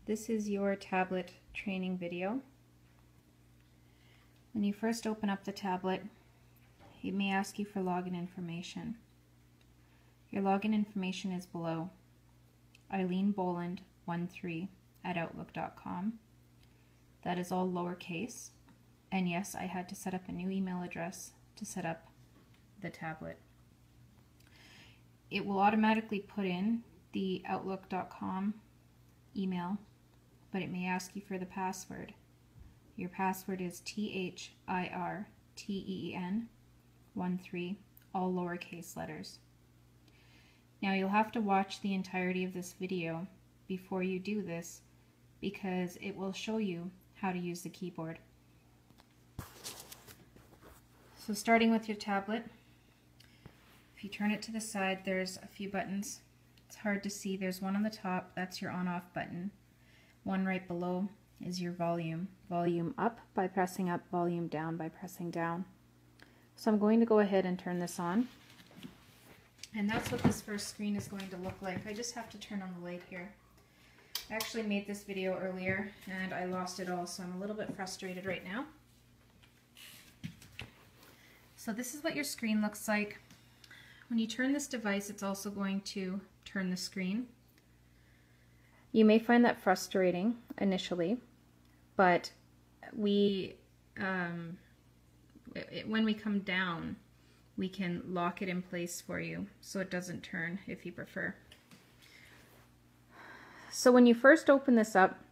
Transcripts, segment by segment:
This is your tablet training video. When you first open up the tablet, it may ask you for login information. Your login information is below: eileenboland13@outlook.com. That is all lowercase. And yes, I had to set up a new email address to set up the tablet. It will automatically put in the outlook.com email, but it may ask you for the password. Your password is THIRTEN13, all lowercase letters. Now you'll have to watch the entirety of this video before you do this, because it will show you how to use the keyboard. So starting with your tablet, if you turn it to the side, there's a few buttons. It's hard to see. There's one on the top, that's your on-off button. One right below is your volume. Volume up by pressing up, volume down by pressing down. So I'm going to go ahead and turn this on. And that's what this first screen is going to look like. I just have to turn on the light here. I actually made this video earlier and I lost it all, so I'm a little bit frustrated right now. So this is what your screen looks like. When you turn this device, it's also going to turn the screen. You may find that frustrating initially, but when we come down, we can lock it in place for you so it doesn't turn if you prefer. So when you first open this up,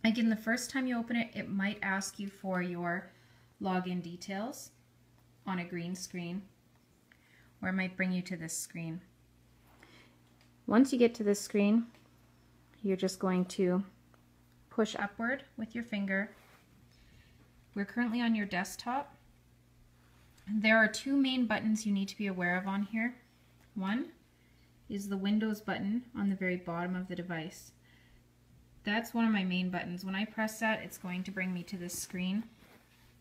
again, the first time you open it, it might ask you for your login details on a green screen, or it might bring you to this screen. Once you get to this screen, you're just going to push upward with your finger. We're currently on your desktop. There are two main buttons you need to be aware of on here. One is the Windows button on the very bottom of the device. That's one of my main buttons. When I press that, it's going to bring me to this screen.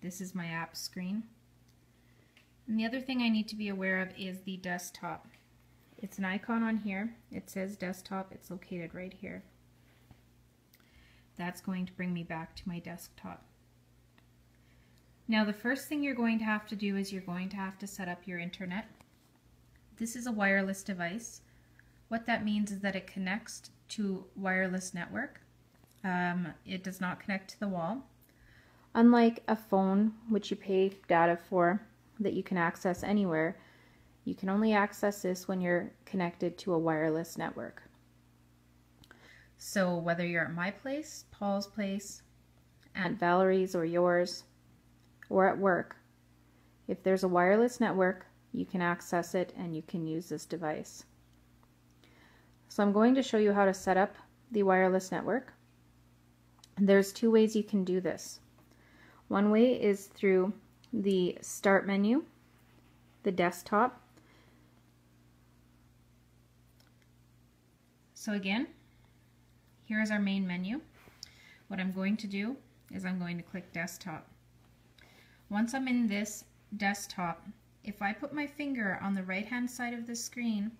This is my app screen. And the other thing I need to be aware of is the desktop. It's an icon on here. It says desktop. It's located right here. That's going to bring me back to my desktop. Now the first thing you're going to have to do is you're going to have to set up your internet. This is a wireless device. What that means is that it connects to wireless network. It does not connect to the wall. Unlike a phone, which you pay data for, that you can access anywhere, you can only access this when you're connected to a wireless network. So whether you're at my place, Paul's place, Aunt Valerie's or yours, or at work, if there's a wireless network, you can access it and you can use this device. So I'm going to show you how to set up the wireless network. There's two ways you can do this. One way is through the Start menu, the desktop. So again, here's our main menu. What I'm going to do is I'm going to click Desktop. Once I'm in this desktop, if I put my finger on the right hand side of the screen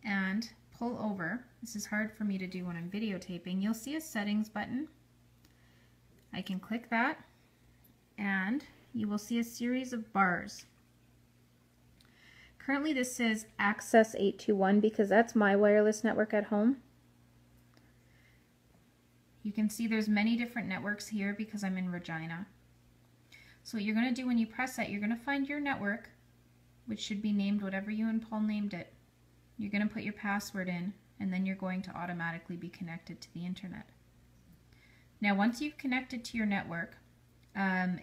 and pull over, this is hard for me to do when I'm videotaping, you'll see a settings button. I can click that and you will see a series of bars. Currently this says Access 821 because that's my wireless network at home. You can see there's many different networks here because I'm in Regina. So what you're going to do when you press that, you're going to find your network, which should be named whatever you and Paul named it. You're going to put your password in, and then you're going to automatically be connected to the internet. Now once you've connected to your network,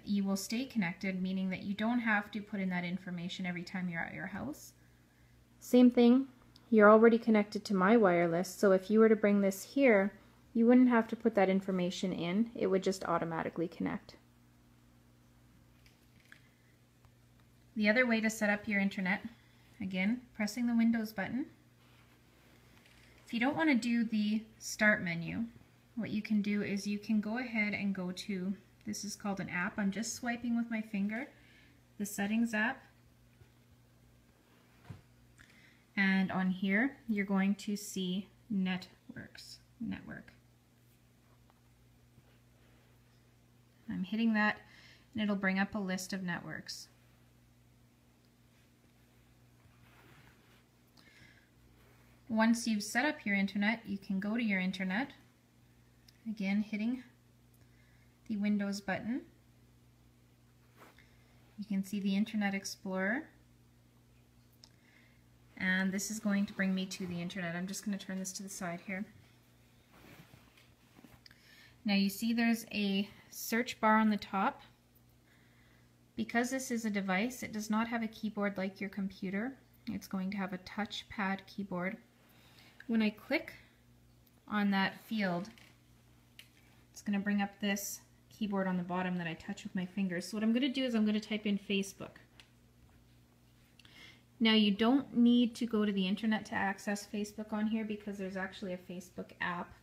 you will stay connected, meaning that you don't have to put in that information every time you're at your house. Same thing, you're already connected to my wireless, so if you were to bring this here, you wouldn't have to put that information in, it would just automatically connect. The other way to set up your internet, again, pressing the Windows button. If you don't want to do the Start menu, what you can do is you can go ahead and go to, this is called an app, I'm just swiping with my finger, the Settings app. And on here, you're going to see Network. I'm hitting that, and it'll bring up a list of networks. Once you've set up your internet, you can go to your internet, again hitting the Windows button. You can see the Internet Explorer, and this is going to bring me to the internet. I'm just going to turn this to the side here. Now you see there's a search bar on the top. Because this is a device, it does not have a keyboard like your computer. It's going to have a touchpad keyboard. When I click on that field, it's going to bring up this keyboard on the bottom that I touch with my fingers. So what I'm going to do is I'm going to type in Facebook. Now you don't need to go to the internet to access Facebook on here because there's actually a Facebook app